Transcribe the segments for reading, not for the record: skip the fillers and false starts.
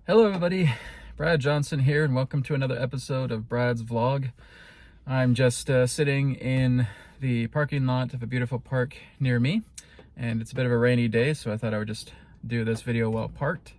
Hello everybody, Brad Johnson here and welcome to another episode of Brad's Vlog. I'm just sitting in the parking lot of a beautiful park near me, and it's a bit of a rainy day, so I thought I would just do this video while parked.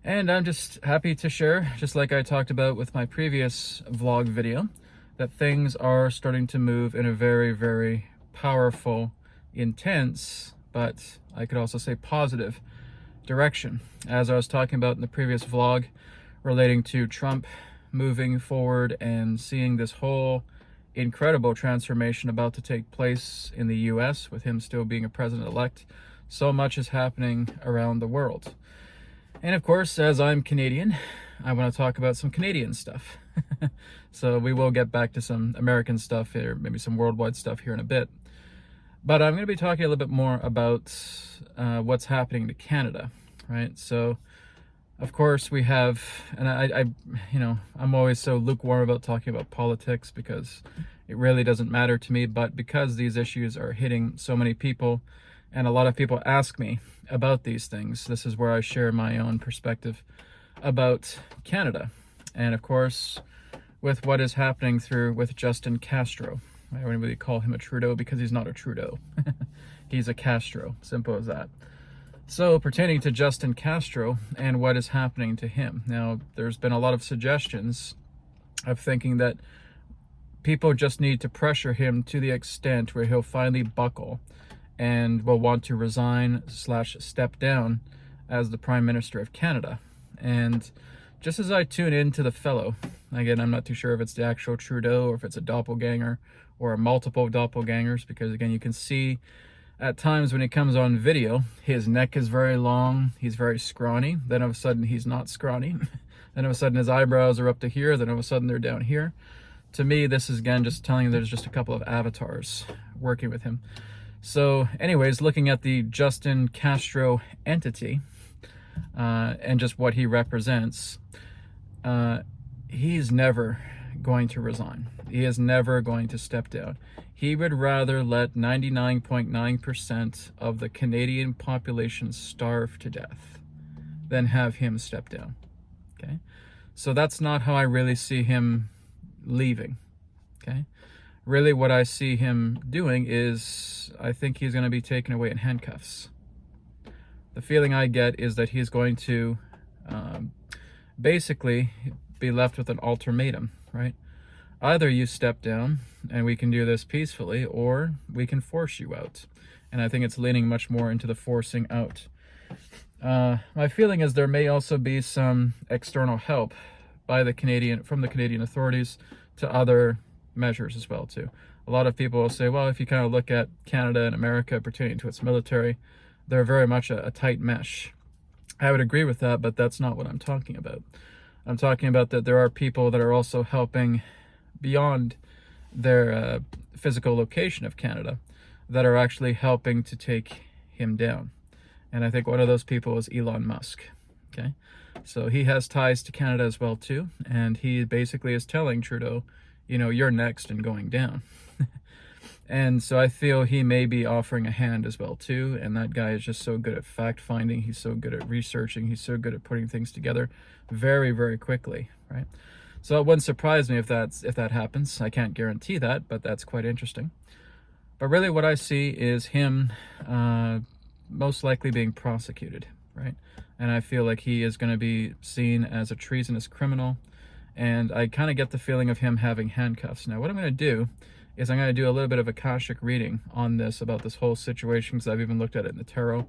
And I'm just happy to share, just like I talked about with my previous vlog video, that things are starting to move in a very, very powerful, intense, but I could also say positive direction. As I was talking about in the previous vlog relating to Trump moving forward and seeing this whole incredible transformation about to take place in the US with him still being a president-elect, so much is happening around the world. And of course, as I'm Canadian, I want to talk about some Canadian stuff. So we will get back to some American stuff here, maybe some worldwide stuff here in a bit. But I'm going to be talking a little bit more about what's happening to Canada, right? So, of course, we have, and I'm always so lukewarm about talking about politics because it really doesn't matter to me, but because these issues are hitting so many people, and a lot of people ask me about these things, this is where I share my own perspective about Canada. And of course, with what is happening with Justin Castro. I don't really call him a Trudeau because he's not a Trudeau. He's a Castro, simple as that. So pertaining to Justin Castro and what is happening to him. Now, there's been a lot of suggestions of thinking that people just need to pressure him to the extent where he'll finally buckle and will want to resign / step down as the Prime Minister of Canada. And just as I tune into the fellow, again, I'm not too sure if it's the actual Trudeau or if it's a doppelganger or a multiple doppelgangers, because again, you can see at times when he comes on video, his neck is very long, he's very scrawny, then all of a sudden he's not scrawny, then all of a sudden his eyebrows are up to here, then all of a sudden they're down here. To me, this is again just telling you there's just a couple of avatars working with him. So anyways, looking at the Justin Castro entity, and just what he represents, he's never going to resign. He is never going to step down. He would rather let 99.9% of the Canadian population starve to death than have him step down. Okay? So that's not how I really see him leaving. Okay? Really what I see him doing is, I think he's going to be taken away in handcuffs. The feeling I get is that he's going to basically be left with an ultimatum, right? Either you step down and we can do this peacefully, or we can force you out. And I think it's leaning much more into the forcing out. My feeling is there may also be some external help by from the Canadian authorities to other measures as well too. A lot of people will say, well, if you kind of look at Canada and America pertaining to its military, they're very much a tight mesh. I would agree with that, but that's not what I'm talking about. I'm talking about that there are people that are also helping beyond their physical location of Canada that are actually helping to take him down. And I think one of those people is Elon Musk. Okay, so he has ties to Canada as well too, and he basically is telling Trudeau, you know, you're next and going down. And so I feel he may be offering a hand as well too, and that guy is just so good at fact-finding, he's so good at researching, he's so good at putting things together very, very quickly, right? So it wouldn't surprise me if that happens. I can't guarantee that, but that's quite interesting. But really what I see is him most likely being prosecuted, right? And I feel like he is going to be seen as a treasonous criminal, and I kind of get the feeling of him having handcuffs. Now what I'm going to do is I'm going to do a little bit of Akashic reading on this, about this whole situation, because I've even looked at it in the tarot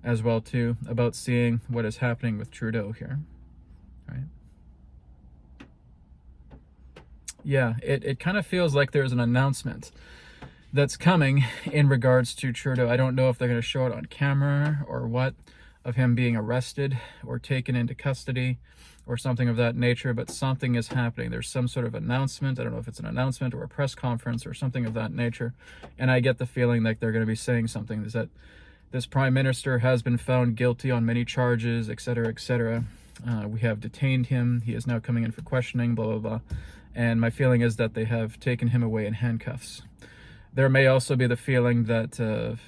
as well too, about seeing what is happening with Trudeau here, right? Yeah, it kind of feels like there's an announcement that's coming in regards to Trudeau. I don't know if they're going to show it on camera or what, of him being arrested or taken into custody or something of that nature, but something is happening. There's some sort of announcement. I don't know if it's an announcement or a press conference or something of that nature. And I get the feeling like they're going to be saying something, is that this Prime Minister has been found guilty on many charges, etc., etc. We have detained him. He is now coming in for questioning, blah, blah, blah. And my feeling is that they have taken him away in handcuffs. There may also be the feeling that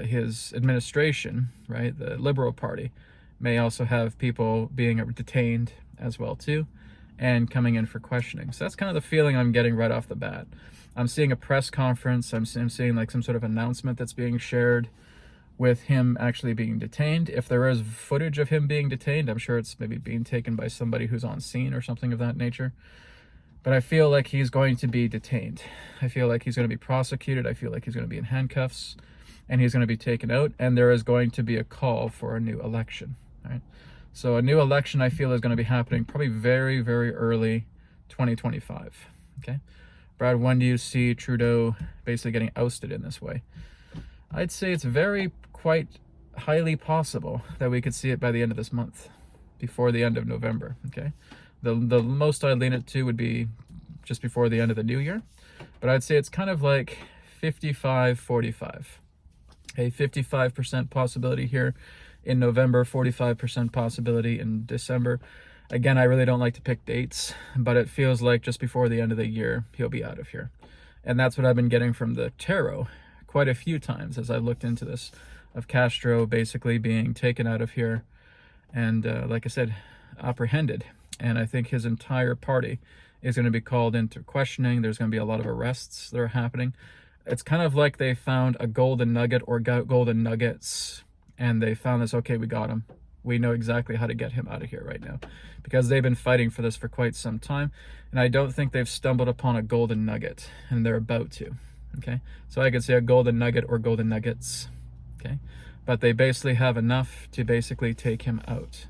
his administration, right, the Liberal Party, may also have people being detained as well too, and coming in for questioning. So that's kind of the feeling I'm getting right off the bat. I'm seeing a press conference. I'm seeing like some sort of announcement that's being shared with him actually being detained. If there is footage of him being detained, I'm sure it's maybe being taken by somebody who's on scene or something of that nature. But I feel like he's going to be detained. I feel like he's going to be prosecuted. I feel like he's going to be in handcuffs, and he's going to be taken out, and there is going to be a call for a new election. All right. So a new election, I feel, is going to be happening probably very, very early 2025. Okay. Brad, when do you see Trudeau basically getting ousted in this way? I'd say it's quite highly possible that we could see it by the end of this month, before the end of November. Okay. The most I'd lean it to would be just before the end of the new year, but I'd say it's kind of like 55-45. A 55% possibility here in November, 45% possibility in December. Again, I really don't like to pick dates, but it feels like just before the end of the year, he'll be out of here. And that's what I've been getting from the tarot quite a few times as I looked into this, of Castro basically being taken out of here and, like I said, apprehended. And I think his entire party is going to be called into questioning. There's going to be a lot of arrests that are happening. It's kind of like they found a golden nugget or golden nuggets, and they found this, okay, we got him. We know exactly how to get him out of here right now, because they've been fighting for this for quite some time. And I don't think they've stumbled upon a golden nugget, and they're about to. Okay. So I could say a golden nugget or golden nuggets. Okay. But they basically have enough to basically take him out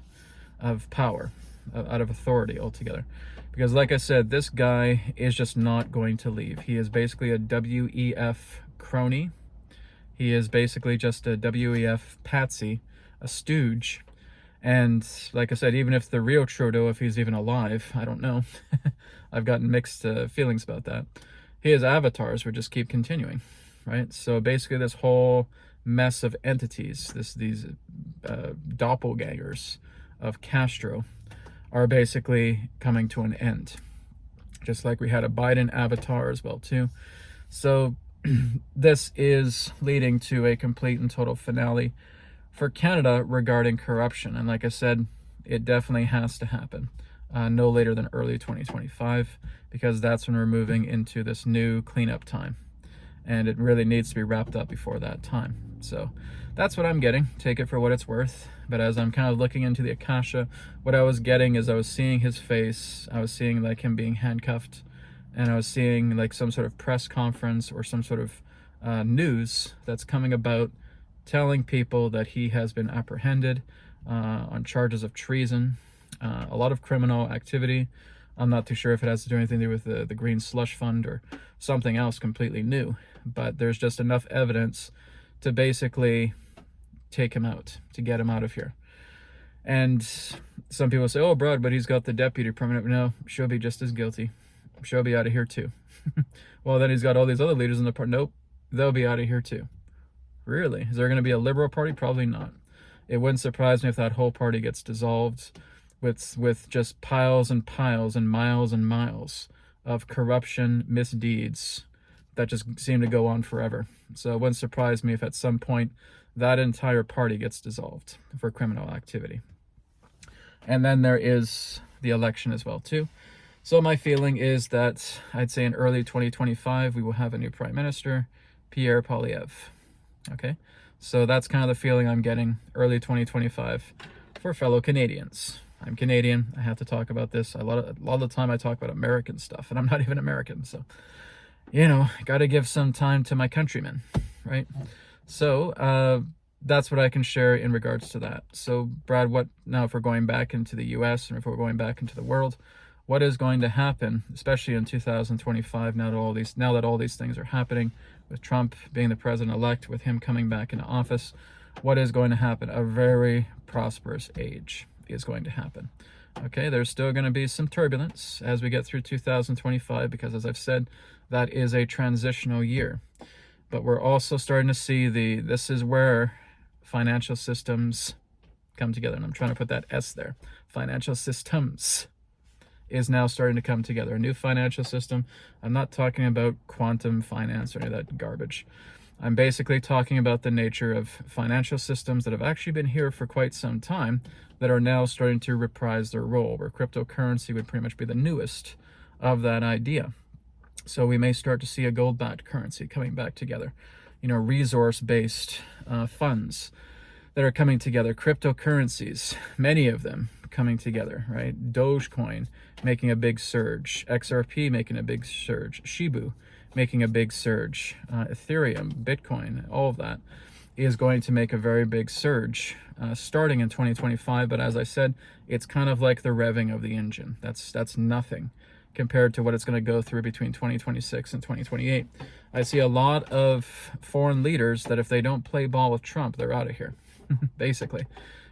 of power, out of authority altogether. Because like I said, this guy is just not going to leave. He is basically a WEF crony. He is basically just a WEF patsy, a stooge. And like I said, even if the real Trudeau, if he's even alive, I don't know. I've gotten mixed feelings about that. His avatars would just keep continuing, right? So basically this whole mess of entities, these doppelgangers of Castro, are basically coming to an end. Just like we had a Biden avatar as well too. So this is leading to a complete and total finale for Canada regarding corruption. And like I said, it definitely has to happen no later than early 2025, because that's when we're moving into this new cleanup time. And it really needs to be wrapped up before that time. So that's what I'm getting. Take it for what it's worth. But as I'm kind of looking into the Akasha, what I was getting is I was seeing his face. I was seeing like him being handcuffed. And I was seeing like some sort of press conference or some sort of news that's coming about, telling people that he has been apprehended on charges of treason, a lot of criminal activity. I'm not too sure if it has to do anything to do with the Green Slush Fund or something else completely new. But there's just enough evidence to basically take him out, to get him out of here. And some people say, oh, Brad, but he's got the deputy permanent. No, she'll be just as guilty. She'll be out of here too. Well, then he's got all these other leaders in the party. Nope, they'll be out of here too. Really? Is there going to be a Liberal Party? Probably not. It wouldn't surprise me if that whole party gets dissolved with just piles and piles and miles of corruption, misdeeds that just seem to go on forever. So it wouldn't surprise me if at some point that entire party gets dissolved for criminal activity. And then there is the election as well too. So my feeling is that I'd say in early 2025, we will have a new Prime Minister, Pierre Poilievre. Okay, so that's kind of the feeling I'm getting early 2025 for fellow Canadians. I'm Canadian. I have to talk about this. A lot of the time I talk about American stuff, and I'm not even American. So, got to give some time to my countrymen, right? So that's what I can share in regards to that. So, Brad, what now if we're going back into the U.S. and if we're going back into the world, what is going to happen, especially in 2025, now that all these things are happening, with Trump being the president-elect, with him coming back into office? What is going to happen? A very prosperous age is going to happen. Okay, there's still going to be some turbulence as we get through 2025, because as I've said, that is a transitional year. But we're also starting to see this is where financial systems come together. And I'm trying to put that S there. Financial systems is now starting to come together. A new financial system. I'm not talking about quantum finance or any of that garbage. I'm basically talking about the nature of financial systems that have actually been here for quite some time that are now starting to reprise their role, where cryptocurrency would pretty much be the newest of that idea. So we may start to see a gold-backed currency coming back together, resource-based funds that are coming together, cryptocurrencies, many of them coming together, right? Dogecoin making a big surge, XRP making a big surge, Shibu making a big surge, Ethereum, Bitcoin, all of that is going to make a very big surge starting in 2025. But as I said, it's kind of like the revving of the engine. That's nothing compared to what it's going to go through between 2026 and 2028. I see a lot of foreign leaders that if they don't play ball with Trump, they're out of here. Basically,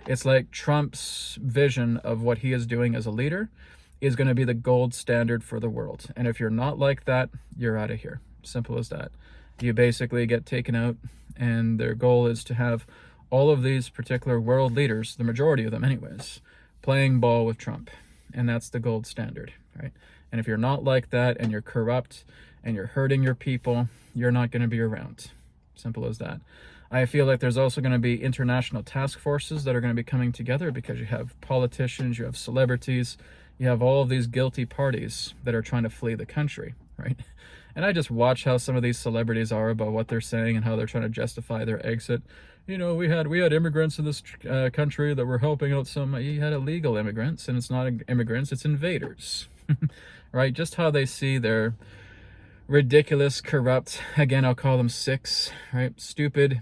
it's like Trump's vision of what he is doing as a leader is going to be the gold standard for the world. And if you're not like that, you're out of here. Simple as that. You basically get taken out, and their goal is to have all of these particular world leaders, the majority of them anyways, playing ball with Trump. And that's the gold standard, right? And if you're not like that, and you're corrupt, and you're hurting your people, you're not going to be around. Simple as that. I feel like there's also going to be international task forces that are going to be coming together, because you have politicians, you have celebrities, you have all of these guilty parties that are trying to flee the country, right? And I just watch how some of these celebrities are about what they're saying and how they're trying to justify their exit. We had immigrants in this country that were helping out some. You had illegal immigrants, and it's not immigrants, it's invaders, right? Just how they see their ridiculous, corrupt, again, I'll call them six, right? Stupid,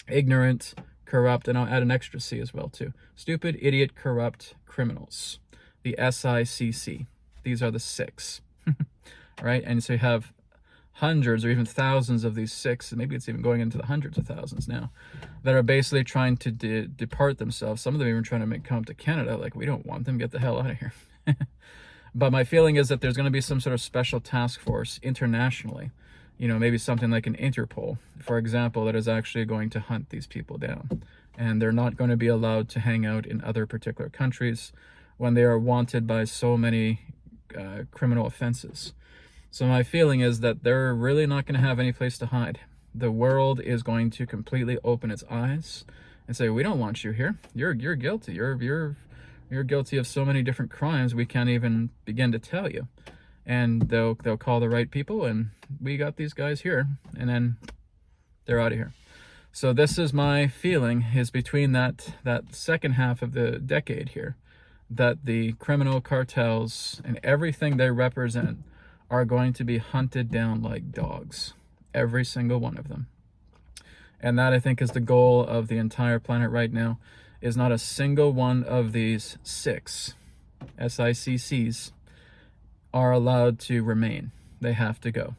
ignorant, corrupt, and I'll add an extra C as well too. Stupid, idiot, corrupt criminals. The SICC. These are the six, right? And so you have hundreds or even thousands of these six, and maybe it's even going into the hundreds of thousands now, that are basically trying to depart themselves. Some of them even trying to come to Canada. Like, we don't want them. Get the hell out of here. But my feeling is that there's going to be some sort of special task force internationally, maybe something like an Interpol, for example, that is actually going to hunt these people down. And they're not going to be allowed to hang out in other particular countries when they are wanted by so many criminal offenses. So my feeling is that they're really not going to have any place to hide. The world is going to completely open its eyes and say, we don't want you here. You're guilty. You're guilty of so many different crimes we can't even begin to tell you. And they'll call the right people, and we got these guys here, and then they're out of here. So this is my feeling, is between that second half of the decade here, that the criminal cartels and everything they represent are going to be hunted down like dogs. Every single one of them. And that, I think, is the goal of the entire planet right now, is not a single one of these six SICCs are allowed to remain. They have to go.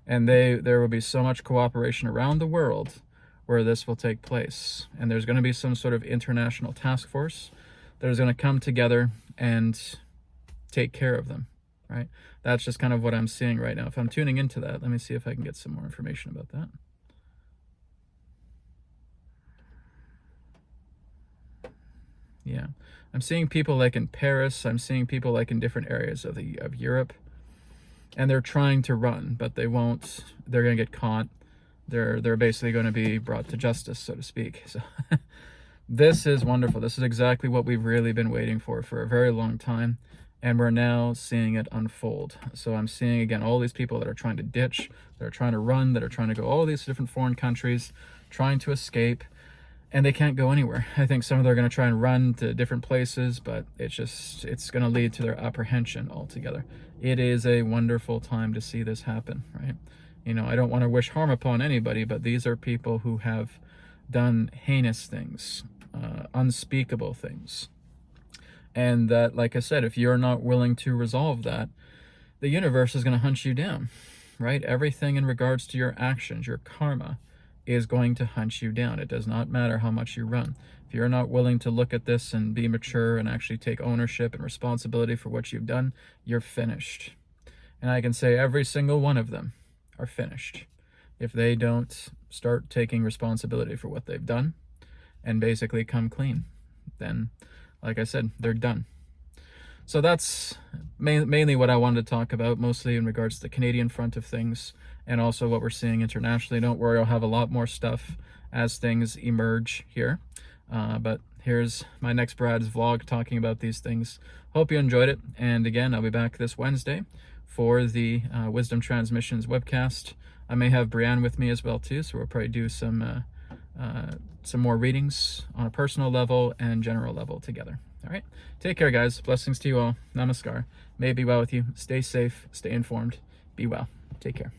And there will be so much cooperation around the world where this will take place. And there's going to be some sort of international task force that is going to come together and take care of them, right? That's just kind of what I'm seeing right now. If I'm tuning into that, let me see if I can get some more information about that. Yeah, I'm seeing people like in Paris. I'm seeing people like in different areas of Europe, and they're trying to run, but they won't. They're going to get caught. They're basically going to be brought to justice, so to speak. So this is wonderful. This is exactly what we've really been waiting for a very long time, and we're now seeing it unfold. So I'm seeing, again, all these people that are trying to ditch, that are trying to run, that are trying to go all these different foreign countries, trying to escape, and they can't go anywhere. I think some of them are going to try and run to different places, but it's going to lead to their apprehension altogether. It is a wonderful time to see this happen, right? I don't want to wish harm upon anybody, but these are people who have done heinous things, unspeakable things. And that, like I said, if you're not willing to resolve that, the universe is going to hunt you down, right? Everything in regards to your actions, your karma, is going to hunt you down. It does not matter how much you run. If you're not willing to look at this and be mature and actually take ownership and responsibility for what you've done, you're finished. And I can say every single one of them are finished if they don't start taking responsibility for what they've done and basically come clean. Then, like I said, they're done. So that's mainly what I wanted to talk about, mostly in regards to the Canadian front of things and also what we're seeing internationally. Don't worry, I'll have a lot more stuff as things emerge here. But here's my next Brad's vlog talking about these things. Hope you enjoyed it. And again, I'll be back this Wednesday for the Wisdom Transmissions webcast. I may have Brianne with me as well too, so we'll probably do some more readings on a personal level and general level together. All right, take care, guys. Blessings to you all. Namaskar. May it be well with you. Stay safe, stay informed, be well. Take care.